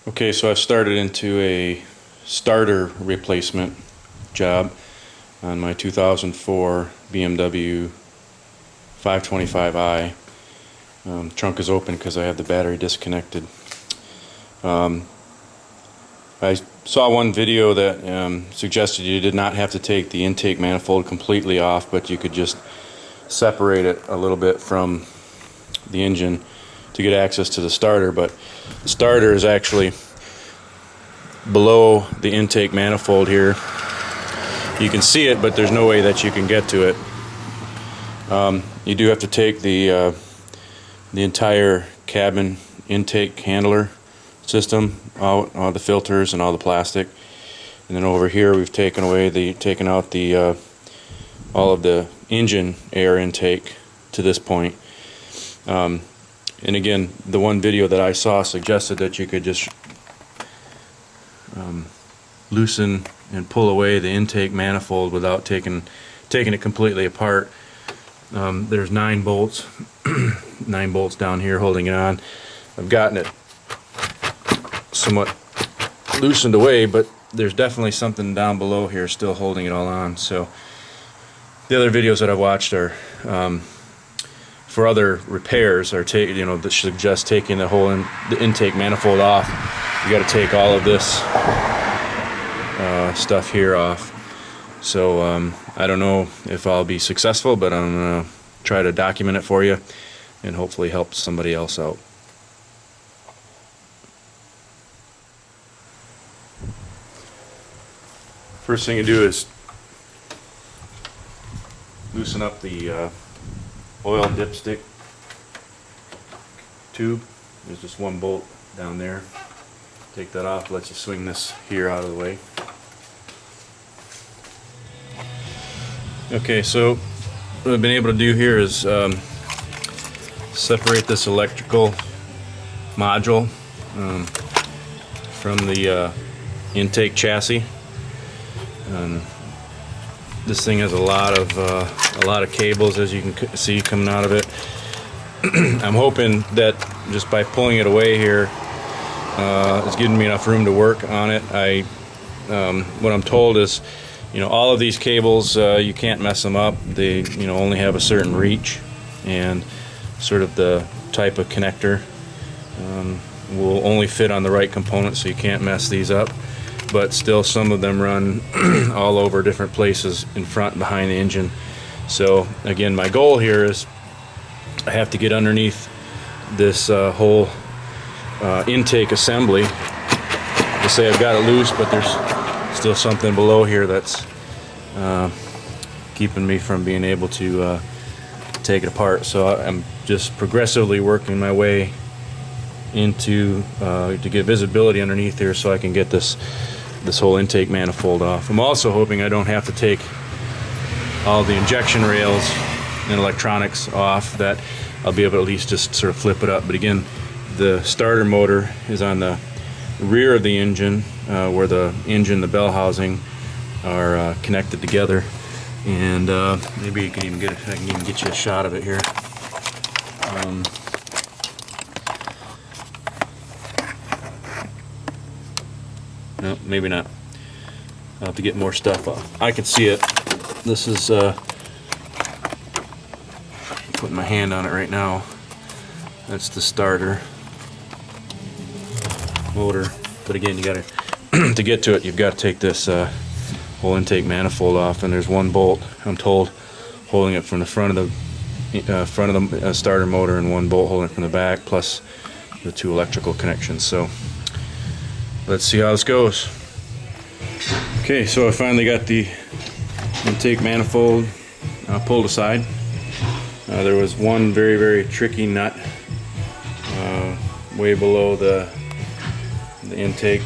Okay, so I've started into a starter replacement job on my 2004 BMW 525i. Trunk is open because I have the battery disconnected. I saw one video that suggested you did not have to take the intake manifold completely off, but you could just separate it a little bit from the engine to get access to the starter. But the starter is actually below the intake manifold here. You can see it, but there's no way that you can get to it. You do have to take the entire cabin intake handler system out, all the filters and all the plastic, and then over here we've taken out the all of the engine air intake to this point. And again, the one video that I saw suggested that you could just loosen and pull away the intake manifold without taking it completely apart. There's 9 bolts, 9 bolts down here holding it on. I've gotten it somewhat loosened away, but there's definitely something down below here still holding it all on. So the other videos that I've watched are for other repairs are that suggest taking the intake manifold off. You got to take all of this stuff here off. So I don't know if I'll be successful, but I'm gonna try to document it for you and hopefully help somebody else out. First thing you do is loosen up the oil dipstick tube. There's just one bolt down there. Take that off, let you swing this here out of the way. Okay, so what I've been able to do here is separate this electrical module from the intake chassis. This thing has a lot of cables, as you can see, coming out of it. I'm hoping that just by pulling it away here, it's giving me enough room to work on it. What I'm told is, all of these cables, you can't mess them up. They, only have a certain reach, and sort of the type of connector will only fit on the right component, so you can't mess these up. But still, some of them run all over different places in front and behind the engine. So again, my goal here is I have to get underneath this whole intake assembly. I say I've got it loose, but there's still something below here that's keeping me from being able to take it apart. So I'm just progressively working my way into to get visibility underneath here, so I can get this whole intake manifold off. I'm also hoping I don't have to take all the injection rails and electronics off, that I'll be able to at least just sort of flip it up. But again, the starter motor is on the rear of the engine, where the engine, the bell housing are connected together, and maybe you can even I can even get you a shot of it here. No, maybe not. I'll have to get more stuff off. I can see it. This is putting my hand on it right now. That's the starter motor. But again, you gotta to get to it, you've got to take this whole intake manifold off, and there's one bolt, I'm told, holding it from the front of the starter motor, and one bolt holding it from the back, plus the 2 electrical connections. So let's see how this goes. Okay, so I finally got the intake manifold pulled aside. There was one very, very tricky nut way below the intake.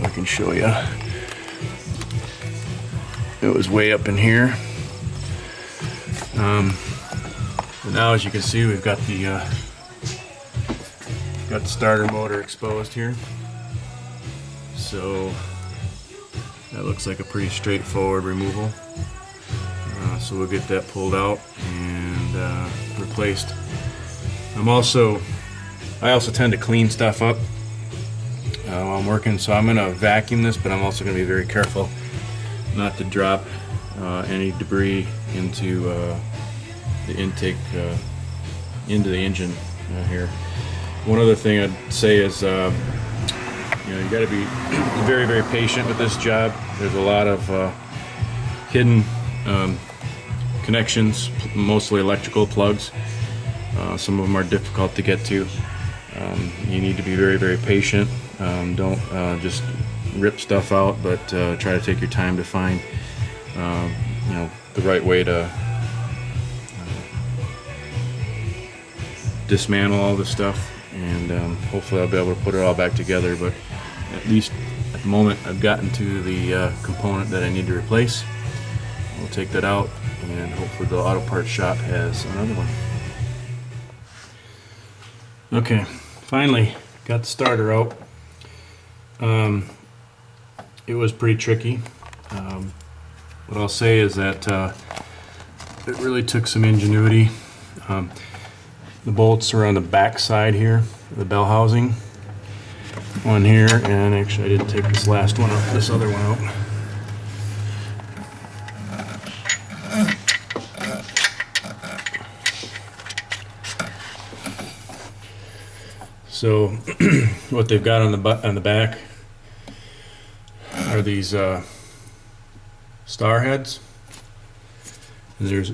I can show you. It was way up in here. Now, as you can see, we've got the starter motor exposed here. So that looks like a pretty straightforward removal. So we'll get that pulled out and replaced. I'm also I also tend to clean stuff up while I'm working, so I'm going to vacuum this, but I'm also going to be very careful not to drop any debris into the intake, into the engine here. One other thing I'd say is, you got to be very, very patient with this job. There's a lot of hidden connections, mostly electrical plugs. Some of them are difficult to get to. You need to be very, very patient. Don't just rip stuff out, but try to take your time to find the right way to dismantle all this stuff, and hopefully I'll be able to put it all back together. But at least at the moment I've gotten to the component that I need to replace. We'll take that out, and hopefully the auto parts shop has another one. Okay, finally got the starter out. It was pretty tricky. What I'll say is that it really took some ingenuity. The bolts are on the back side here, the bell housing. One here, and actually I didn't take this last one out, this other one out. So what they've got on the back are these star heads, and there's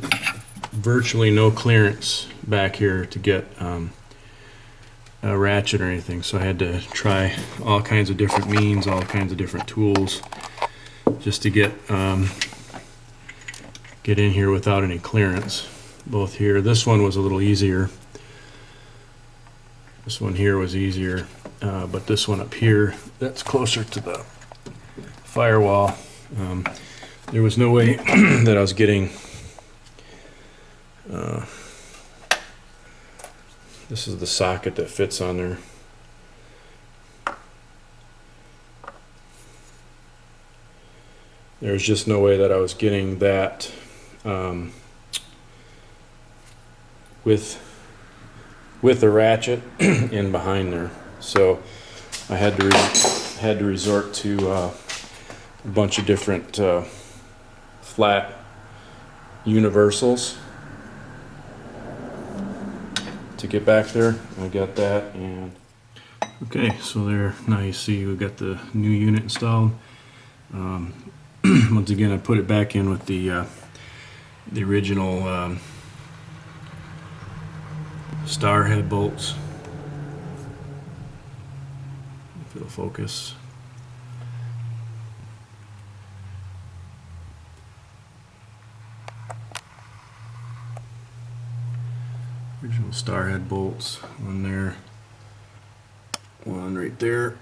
virtually no clearance back here to get a ratchet or anything, so I had to try all kinds of different means, all kinds of different tools, just to get in here without any clearance. Both here, this one was a little easier. This one here was easier, but this one up here, that's closer to the firewall. There was no way that I was getting this is the socket that fits on there. There's just no way that I was getting that with the ratchet in behind there. So I had to resort to a bunch of different flat universals to get back there. I got that, and okay, so there, now you see we got the new unit installed. Once again, I put it back in with the original star head bolts. If it'll focus. Original star head bolts, one there, one right there,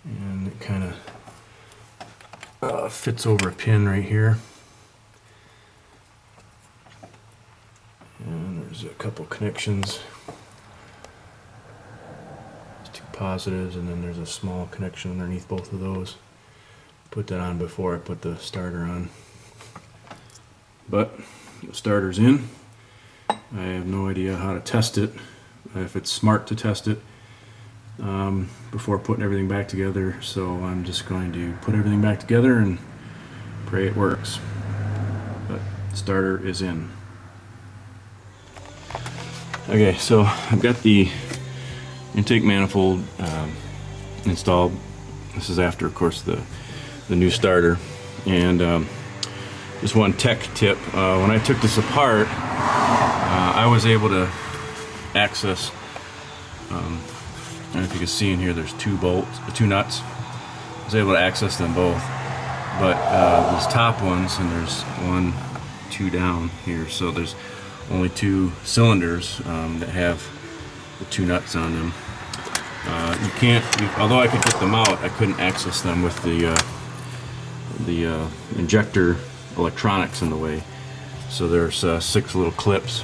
and it kind of fits over a pin right here. And there's a couple connections. There's two positives, and then there's a small connection underneath both of those. Put that on before I put the starter on. But the starter's in. I have no idea how to test it, if it's smart to test it before putting everything back together. So I'm just going to put everything back together and pray it works. But the starter is in. Okay, so I've got the intake manifold installed. This is after, of course, the new starter. And just one tech tip, when I took this apart, I was able to access, I don't know if you can see in here, there's two nuts. I was able to access them both. But these top ones, and there's one, two down here, so there's only two cylinders that have the two nuts on them. You can't, although I could get them out, I couldn't access them with the injector electronics in the way. So there's 6 little clips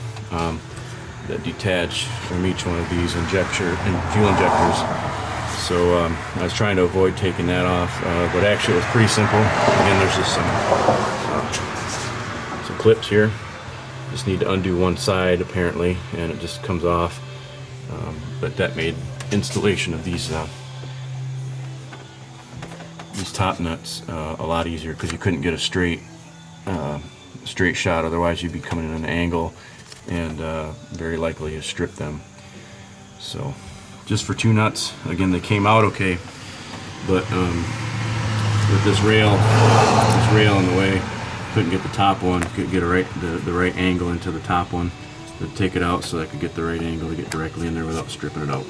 that detach from each one of these fuel injectors. So I was trying to avoid taking that off, but actually it was pretty simple. Again, there's just some clips here, Just need to undo one side apparently, and it just comes off. But that made installation of these top nuts a lot easier, because you couldn't get a straight shot. Otherwise, you'd be coming in at an angle, and very likely to strip them. So, just for 2 nuts. Again, they came out okay, but with this rail in the way, couldn't get the top one. Couldn't get the right angle into the top one to take it out, so I could get the right angle to get directly in there without stripping it out.